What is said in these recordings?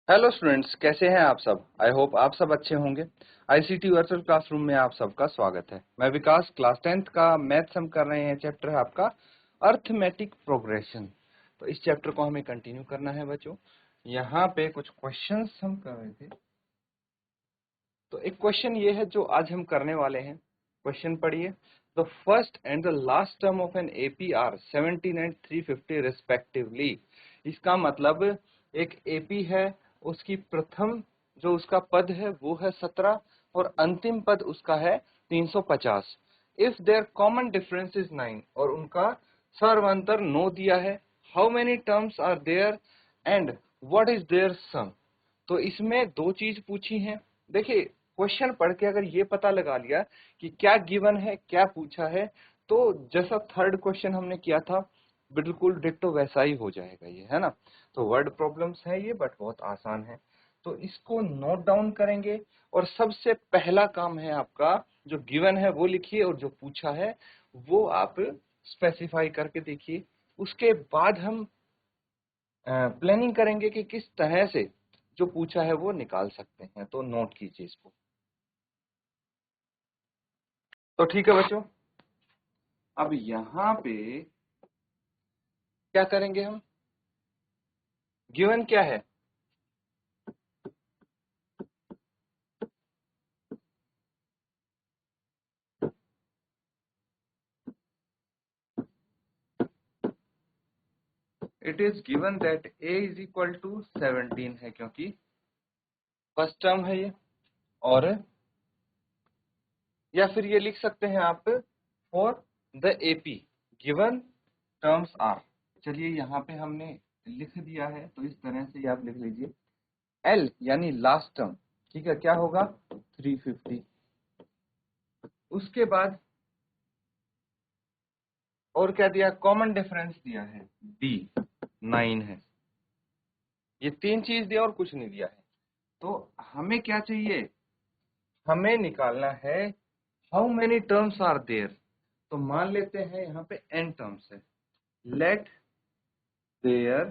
Hello students, कैसे हैं आप सब। आई होप आप सब अच्छे होंगे। आईसीटी वर्चुअल क्लासरूम में आप सबका स्वागत है। मैं विकास, क्लास 10th का मैथ्स हम कर रहे हैं। चैप्टर है आपका अर्थमेटिक प्रोग्रेशन। तो इस चैप्टर को हमें कंटिन्यू करना है बच्चों। यहाँ पे कुछ क्वेश्चंस हम कर रहे थे। तो एक क्वेश्चन ये है जो आज हम करने वाले हैं। क्वेश्चन पढ़िए। The first and the last term of an AP are 17 and 350 respectively. इसका मतलब एक एपी है, उसकी प्रथम जो उसका पद है वो है 17 और अंतिम पद उसका है 350। If there common difference is 9 और उनका सर्वांतर 9 दिया है। How many terms are there and what is their sum. तो इसमें दो चीज पूछी है। देखिए, क्वेश्चन पढ़ के अगर ये पता लगा लिया कि क्या गिवन है, क्या पूछा है, तो जैसा थर्ड क्वेश्चन हमने किया था बिल्कुल डिट्टो वैसा ही हो जाएगा ये, है ना। तो वर्ड प्रॉब्लम्स है ये, बट बहुत आसान है। तो इसको नोट डाउन करेंगे और सबसे पहला काम है आपका, जो गिवन है वो लिखिए और जो पूछा है वो आप स्पेसिफाई करके देखिए। उसके बाद हम प्लानिंग करेंगे कि किस तरह से जो पूछा है वो निकाल सकते हैं। तो नोट कीजिए इसको। तो ठीक है बच्चों, अब यहाँ पे क्या करेंगे हम। गिवन क्या है, it is given that a is equal to 17 है, क्योंकि फर्स्ट टर्म है ये। और या फिर ये लिख सकते हैं आप, for the AP given terms are. चलिए यहाँ पे हमने लिख दिया है, तो इस तरह से आप लिख लीजिए एल यानी लास्ट टर्म। ठीक है, क्या होगा 350। उसके बाद और क्या दिया, कॉमन डिफरेंस दिया है डी 9 है। ये तीन चीज दिया और कुछ नहीं दिया है। तो हमें क्या चाहिए, हमें निकालना है how many terms are there. तो मान लेते हैं यहाँ पे n टर्म्स है। Let there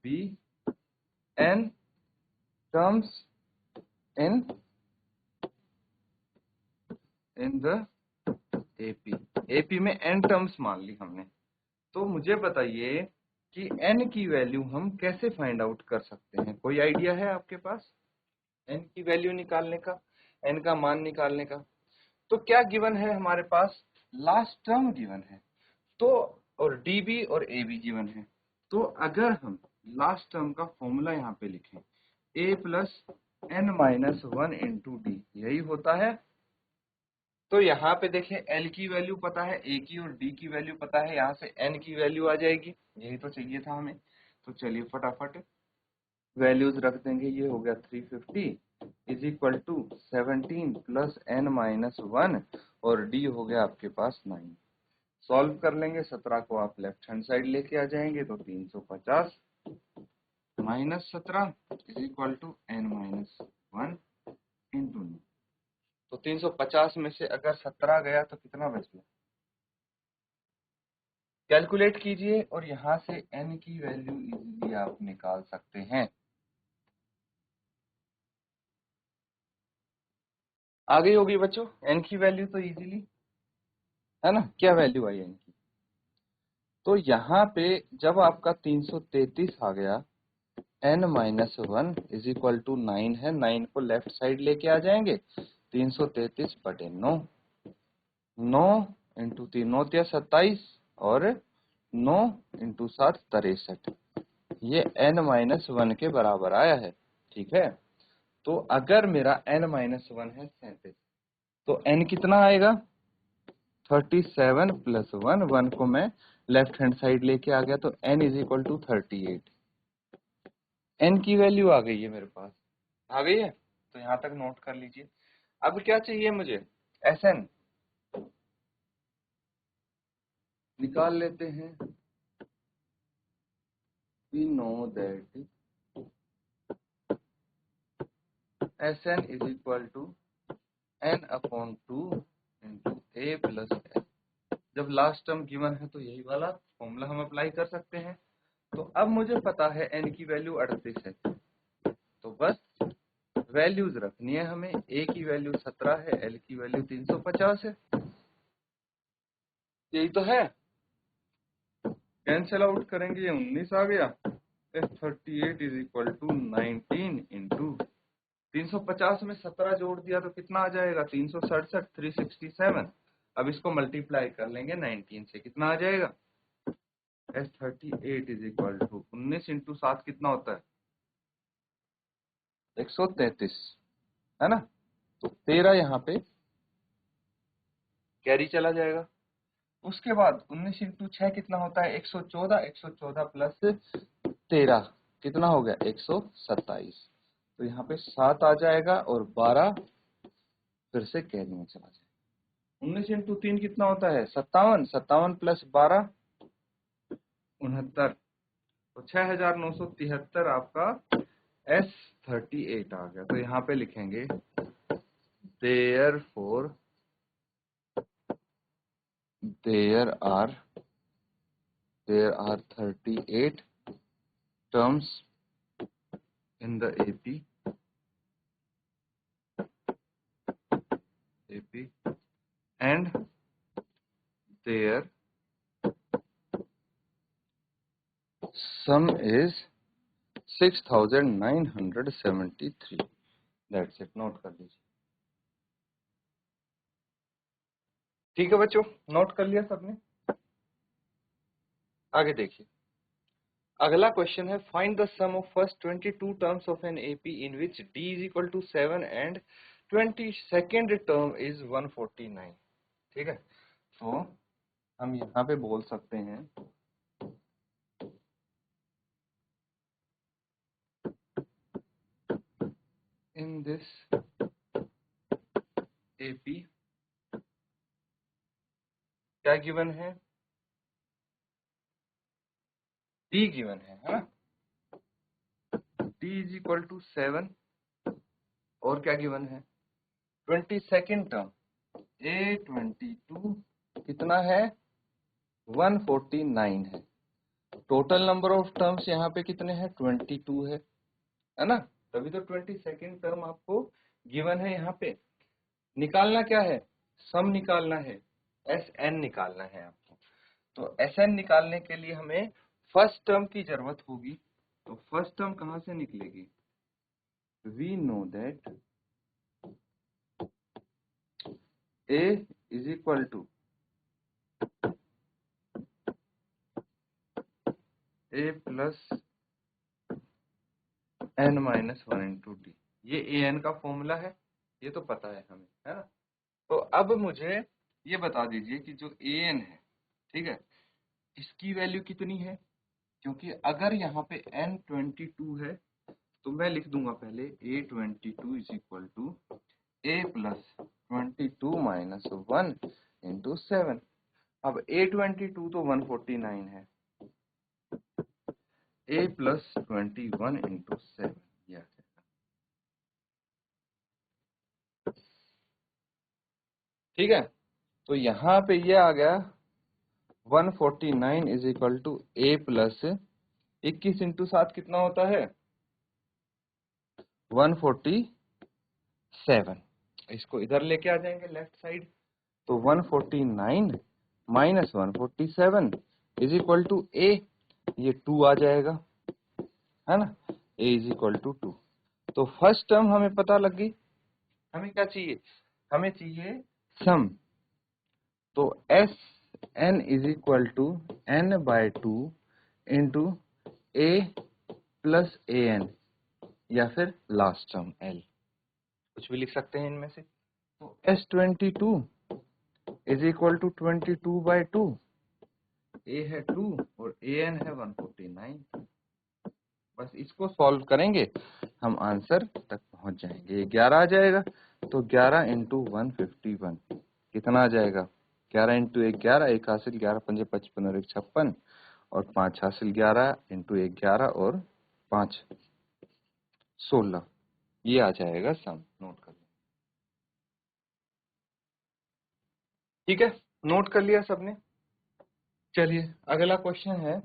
be n terms in the AP. AP में n टर्म्स मान ली हमने। तो मुझे बताइए कि n की वैल्यू हम कैसे फाइंड आउट कर सकते हैं। कोई आइडिया है आपके पास n की वैल्यू निकालने का, n का मान निकालने का। तो क्या गिवन है हमारे पास, लास्ट टर्म गिवन है। तो और डीबी और एबी गिवन है। तो अगर हम लास्ट टर्म का फॉर्मूला यहाँ पे लिखें, a plus n minus 1 into D, यही होता है। तो यहाँ पे देखें L की वैल्यू पता है, A की और D की वैल्यू पता है, यहाँ से N की वैल्यू आ जाएगी। यही तो चाहिए था हमें। तो चलिए फटाफट वैल्यूज रख देंगे। ये हो गया 350 is equal to 17 plus n minus 1 और D हो गया आपके पास 9। सॉल्व कर लेंगे। 17 को आप लेफ्ट हैंड साइड लेके आ जाएंगे तो 350 minus 17 is equal to n minus 1 into 9। तो 350 में से अगर 17 गया तो कितना बच गया, कैलकुलेट कीजिए और यहाँ से n की वैल्यू इजीली आप निकाल सकते हैं। आ गई होगी बच्चों n की वैल्यू तो इजीली, है ना। क्या वैल्यू आई n की, तो यहाँ पे जब आपका 333 आ गया, n minus 1 is equal to 9 है, 9 को लेफ्ट साइड लेके आ जाएंगे। 333 बटे 9, 9 इंटू 3 9 या 27 और 9 इंटू 7 63। ये n माइनस 1 के बराबर आया है। ठीक है, तो अगर मेरा n माइनस 1 है 37, तो n कितना आएगा 37 प्लस 1, 1 को मैं लेफ्ट हैंड साइड लेके आ गया तो n is equal to 38। n की वैल्यू आ गई है मेरे पास, आ गई है। तो यहाँ तक नोट कर लीजिए। अब क्या चाहिए मुझे, Sn निकाल लेते हैं। we know that Sn is equal to n upon 2 into a plus n। जब लास्ट टर्म गिवन है तो यही वाला फॉर्मूला हम अप्लाई कर सकते हैं। तो अब मुझे पता है n की वैल्यू 38 है। बस वैल्यूज रखनी है हमें। ए की वैल्यू 17 है, एल की वैल्यू 350 है, यही तो है। कैंसिल आउट करेंगे, ये 19 आ गया। S38 is equal to 19 into 350 में 17 जोड़ दिया तो कितना आ जाएगा, 367, 367। अब इसको मल्टीप्लाई कर लेंगे 19 से, कितना आ जाएगा, S38 is equal to 19 into 7 कितना होता है, 133, है ना। तो 13 यहाँ पे कैरी चला जाएगा। उसके बाद 19 इंटू 6 कितना होता है, 114, 114 प्लस 13 कितना हो गया, 127। तो यहाँ पे 7 आ जाएगा और 12 फिर से कैरी में चला जाएगा। 19 इंटू 3 कितना होता है, 57, 57 प्लस 12 69। तो 6973 आपका S38 आ गया। तो यहाँ पे लिखेंगे therefore there are 38 terms in the AP and their sum is 6973। That's it, note कर लीजिए। ठीक है बच्चों, नोट कर लिया सबने। आगे देखिए, अगला क्वेश्चन है, find the sum of first 22 terms of an AP in which d is equal to 7 and 22nd term is 149। ठीक है, तो हम यहाँ पे बोल सकते हैं इन दिस एपी क्या गिवन है, डी गिवन है ना। डी इज इक्वल टू 7 और क्या गिवन है, 22nd टर्म A22 कितना है, 149 है। टोटल नंबर ऑफ टर्म्स यहाँ पे कितने हैं, 22 है ना। तभी तो 22nd टर्म आपको गिवन है। यहाँ पे निकालना क्या है, सम निकालना है, SN निकालना है आपको। तो SN निकालने के लिए हमें फर्स्ट टर्म की जरूरत होगी। तो फर्स्ट टर्म कहाँ से निकलेगी, we know that A is equal to A plus N minus 1 into d. ये AN का फॉर्मूला है, ये तो पता है हमें, है ना। तो अब मुझे ये बता दीजिए कि जो AN है, ठीक है, इसकी वैल्यू कितनी है। क्योंकि अगर यहाँ पे N22 है तो मैं लिख दूंगा पहले A22 is equal to A plus 22 minus 1 into 7। अब A22 तो 149 है, A प्लस 21 इंटू 7 यह है। ठीक है, तो यहाँ पे ये आ गया 149 is equal to A plus 21 into 7 कितना होता है, 147। इसको इधर लेके आ जाएंगे लेफ्ट साइड। तो 149 minus 147 is equal to A, ये 2 आ जाएगा, है ना। A is equal to 2। तो फर्स्ट टर्म हमें पता लग गई। हमें क्या चाहिए, हमें चाहिए सम। तो SN is equal to N/2 into A plus AN या फिर लास्ट टर्म L, कुछ भी लिख सकते हैं इनमें से। तो S22 is equal to 22/2, A है 2 और AN है 149। बस इसको सॉल्व करेंगे हम आंसर तक पहुंच जाएंगे। 11 आ जाएगा। तो 11 इंटू 151 कितना आ जाएगा, 11 इंटू 1 11, 1 हासिल 11 पंजे 55 और 1 56 और 5 हासिल 11 इंटू 1 11 और 5 16। ये आ जाएगा सम, नोट कर लें। ठीक है, नोट कर लिया सबने। चलिए अगला क्वेश्चन है,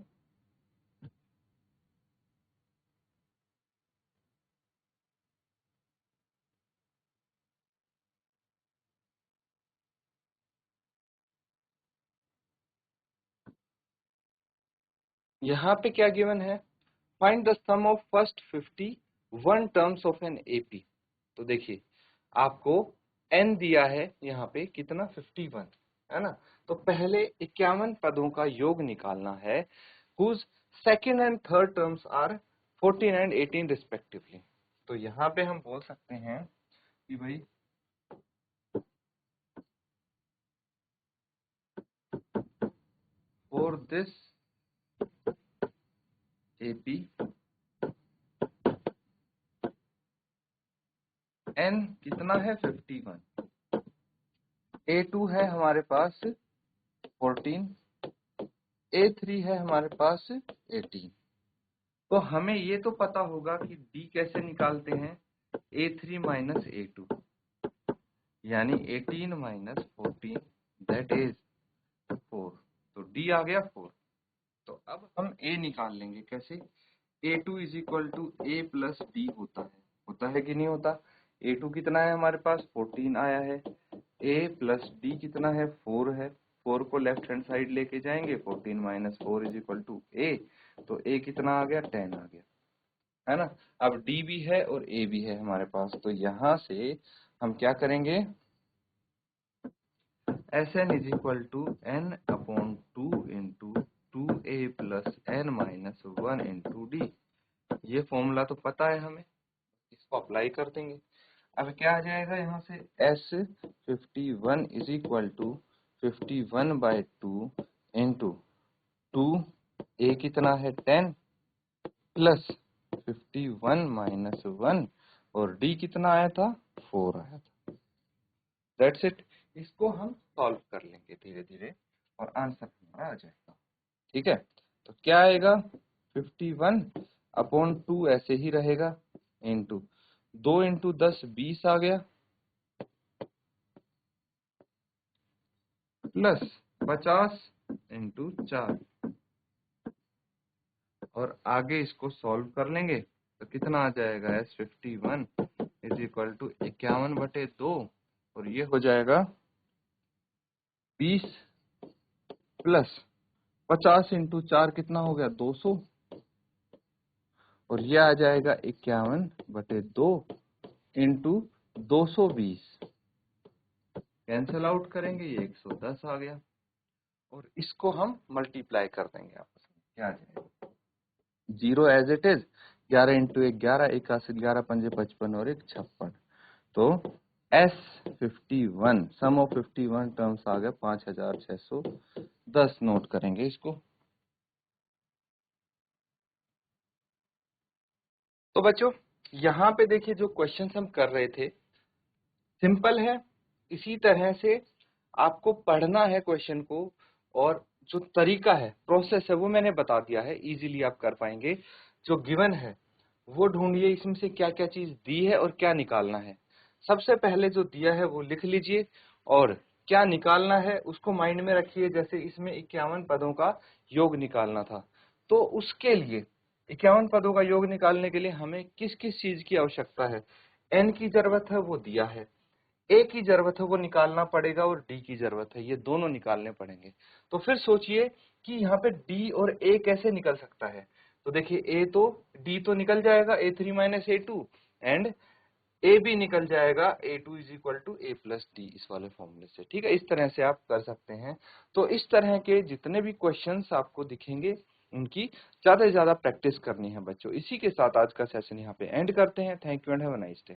यहाँ पे क्या गिवन है, find the sum of first 51 terms of an AP. तो देखिए आपको n दिया है यहाँ पे कितना 51 है ना, तो पहले 51 पदों का योग निकालना है whose second and third terms are 14 and 18 respectively। तो यहाँ पे हम बोल सकते हैं कि भाई for this AP n कितना है 51, A2 है हमारे पास 14, A3 है हमारे पास 18। तो हमें ये तो पता होगा कि D कैसे निकालते हैं, A3 माइनस A2 यानी 18 माइनस 14 दैट इज 4। तो D आ गया 4। तो अब हम A निकाल लेंगे कैसे, A2 is equal to A plus D होता है कि नहीं होता। A2 कितना है हमारे पास 14 आया है, A प्लस D कितना है 4 है, 4 को लेफ्ट हैंड साइड लेके जाएंगे, 14 minus 4 is equal to A, तो A कितना आ गया 10 आ गया, है ना। अब D भी है और A भी है हमारे पास, तो यहाँ से हम क्या करेंगे, Sn is equal to n upon 2 into 2A plus n minus 1 into D। ये फॉर्मूला तो पता है हमें, इसको अप्लाई कर देंगे। अब क्या आ जाएगा यहाँ से, S51 is equal to 51/2 into 2A कितना है 10 प्लस 51 माइनस 1 और D कितना आया था 4 आया था। That's it. इसको हम सॉल्व कर लेंगे धीरे धीरे और आंसर हमारा आ जाएगा। ठीक है, तो क्या आएगा 51 अपॉन 2 ऐसे ही रहेगा इंटू 2 इंटू 10 20 आ गया प्लस 50 इंटू 4 और आगे इसको सॉल्व कर लेंगे तो कितना आ जाएगा S51 इज इक्वल टू 51/2 और ये हो जाएगा 20 प्लस 50 इंटू 4 कितना हो गया 200 और ये आ जाएगा 51/2 इंटू 220 कैंसिल आउट करेंगे, ये 110 आ गया और इसको हम मल्टीप्लाई कर देंगे आपस में, क्या आ जाएगा 0 एज इट इज, 11 इंटू 11 81, 11 पंजे 55 और 1 56। तो S51 सम ऑफ 51 टर्म्स आ गया 5610। नोट करेंगे इसको। तो बच्चों यहाँ पे देखिए जो क्वेश्चन हम कर रहे थे सिंपल है, इसी तरह से आपको पढ़ना है क्वेश्चन को और जो तरीका है प्रोसेस है वो मैंने बता दिया है, इजीली आप कर पाएंगे। जो गिवन है वो ढूंढिए इसमें से क्या क्या चीज दी है और क्या निकालना है। सबसे पहले जो दिया है वो लिख लीजिए और क्या निकालना है उसको माइंड में रखिए। जैसे इसमें 51 पदों का योग निकालना था, तो उसके लिए 51 पदों का योग निकालने के लिए हमें किस किस चीज की आवश्यकता है, n की जरूरत है वो दिया है, ए की जरूरत है वो निकालना पड़ेगा और डी की जरूरत है, ये दोनों निकालने पड़ेंगे। तो फिर सोचिए कि यहाँ पे डी और ए कैसे निकल सकता है। तो देखिए ए तो डी तो निकल जाएगा A3 माइनस A2 एंड ए भी निकल जाएगा A2 is equal to A plus d, इस वाले फॉर्मूले से। ठीक है, इस तरह से आप कर सकते हैं। तो इस तरह के जितने भी क्वेश्चंस आपको दिखेंगे उनकी ज्यादा से ज्यादा प्रैक्टिस करनी है बच्चों। इसी के साथ आज का सेशन यहाँ पे एंड करते हैं। Thank you and have a nice day.